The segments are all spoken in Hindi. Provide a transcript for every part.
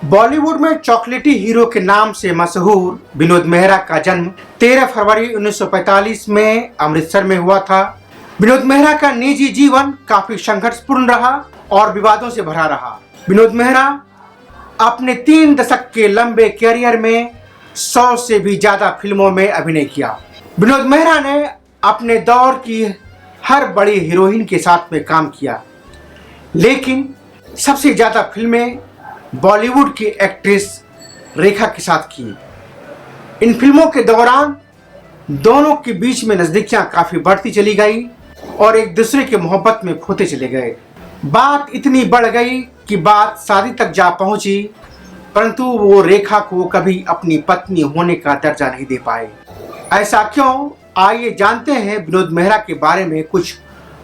बॉलीवुड में चॉकलेटी हीरो के नाम से मशहूर विनोद मेहरा का जन्म 13 फरवरी 1945 में अमृतसर में हुआ था। विनोद मेहरा का निजी जीवन काफी संघर्षपूर्ण रहा और विवादों से भरा रहा। विनोद मेहरा अपने 3 दशक के लंबे कैरियर में 100 से भी ज्यादा फिल्मों में अभिनय किया। विनोद मेहरा ने अपने दौर की हर बड़ी हीरोइन के साथ में काम किया, लेकिन सबसे ज्यादा फिल्में बॉलीवुड की एक्ट्रेस रेखा के साथ की। इन फिल्मों के दौरान दोनों के बीच में नजदीकियां काफी बढ़ती चली गई और एक दूसरे के मोहब्बत में खोते चले गए। बात इतनी बढ़ गई कि बात शादी तक जा पहुंची, परंतु वो रेखा को कभी अपनी पत्नी होने का दर्जा नहीं दे पाए। ऐसा क्यों? आइए जानते हैं विनोद मेहरा के बारे में कुछ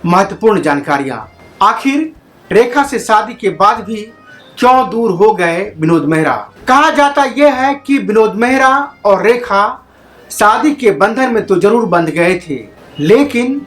महत्वपूर्ण जानकारियां। आखिर रेखा से शादी के बाद भी क्यों दूर हो गए विनोद मेहरा? कहा जाता यह है कि विनोद मेहरा और रेखा शादी के बंधन में तो जरूर बंध गए थे, लेकिन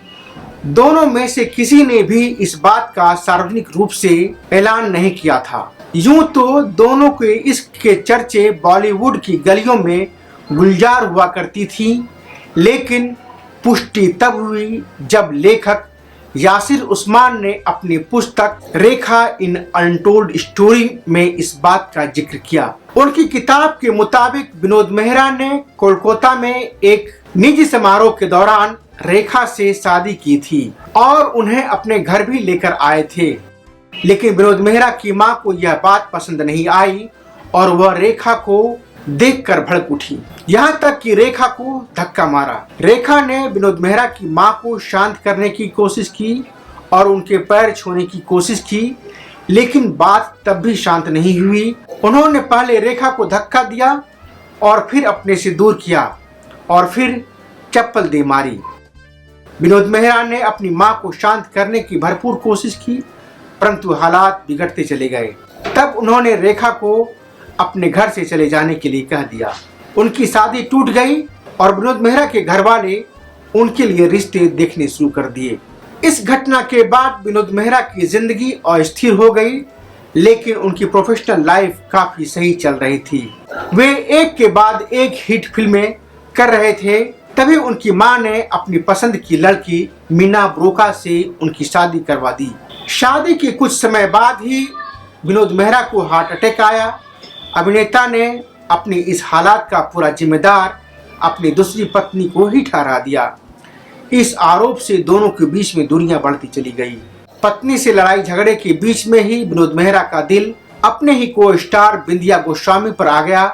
दोनों में से किसी ने भी इस बात का सार्वजनिक रूप से ऐलान नहीं किया था। यूं तो दोनों के इश्क के चर्चे बॉलीवुड की गलियों में गुलजार हुआ करती थी, लेकिन पुष्टि तब हुई जब लेखक यासिर उस्मान ने अपनी पुस्तक रेखा इन अनटोल्ड स्टोरी में इस बात का जिक्र किया। उनकी किताब के मुताबिक विनोद मेहरा ने कोलकाता में एक निजी समारोह के दौरान रेखा से शादी की थी और उन्हें अपने घर भी लेकर आए थे, लेकिन विनोद मेहरा की मां को यह बात पसंद नहीं आई और वह रेखा को देखकर भड़क उठी, यहाँ तक कि रेखा को धक्का मारा। रेखा ने विनोद मेहरा की मां को शांत करने की कोशिश की और उनके पैर छूने की कोशिश की, लेकिन बात तब भी शांत नहीं हुई। उन्होंने पहले रेखा को धक्का दिया और फिर अपने से दूर किया और फिर चप्पल दे मारी। विनोद मेहरा ने अपनी मां को शांत करने की भरपूर कोशिश की, परंतु हालात बिगड़ते चले गए। तब उन्होंने रेखा को अपने घर से चले जाने के लिए कह दिया। उनकी शादी टूट गई और विनोद मेहरा के घर वाले उनके लिए रिश्ते देखने शुरू कर दिए। इस घटना के बाद विनोद मेहरा की जिंदगी अस्थिर हो गई, लेकिन उनकी प्रोफेशनल लाइफ काफी सही चल रही थी। वे एक के बाद एक हिट फिल्में कर रहे थे। तभी उनकी मां ने अपनी पसंद की लड़की मीना ब्रोका से उनकी शादी करवा दी। शादी के कुछ समय बाद ही विनोद मेहरा को हार्ट अटैक आया। अभिनेता ने अपनी इस हालात का पूरा जिम्मेदार अपनी दूसरी पत्नी को ही ठहरा दिया। इस आरोप से दोनों के बीच में दूरियां बढ़ती चली गई। पत्नी से लड़ाई झगड़े के बीच में ही विनोद मेहरा का दिल अपने ही को स्टार बिंदिया गोस्वामी पर आ गया।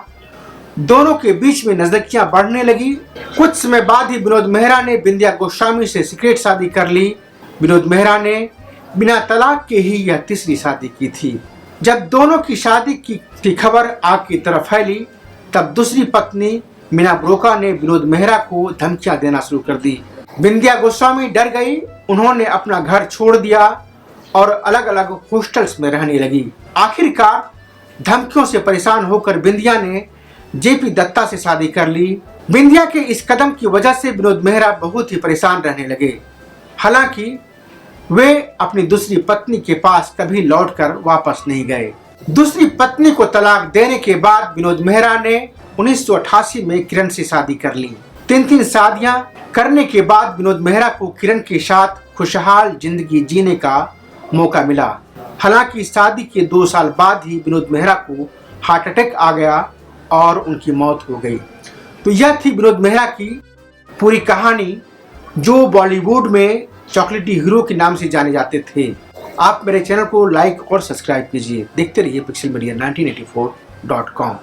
दोनों के बीच में नजदीकियां बढ़ने लगी। कुछ समय बाद ही विनोद मेहरा ने बिंदिया गोस्वामी से सीक्रेट शादी कर ली। विनोद मेहरा ने बिना तलाक के ही यह तीसरी शादी की थी। जब दोनों की शादी की खबर आग की तरफ फैली, तब दूसरी पत्नी मीना ब्रोका ने विनोद मेहरा को धमकियां देना शुरू कर दी। बिंदिया गोस्वामी डर गई। उन्होंने अपना घर छोड़ दिया और अलग अलग हॉस्टल्स में रहने लगी। आखिरकार धमकियों से परेशान होकर बिंदिया ने जेपी दत्ता से शादी कर ली। बिंदिया के इस कदम की वजह से विनोद मेहरा बहुत ही परेशान रहने लगे। हालांकि वे अपनी दूसरी पत्नी के पास कभी लौटकर वापस नहीं गए। दूसरी पत्नी को तलाक देने के बाद विनोद मेहरा ने 1988 में किरण से शादी कर ली। 3 शादियां करने के बाद विनोद मेहरा को किरण के साथ खुशहाल जिंदगी जीने का मौका मिला। हालांकि शादी के 2 साल बाद ही विनोद मेहरा को हार्ट अटैक आ गया और उनकी मौत हो गई। तो यह थी विनोद मेहरा की पूरी कहानी, जो बॉलीवुड में चॉकलेटी हीरो के नाम से जाने जाते थे। आप मेरे चैनल को लाइक और सब्सक्राइब कीजिए। देखते रहिए पिक्सल मीडिया 1984.com।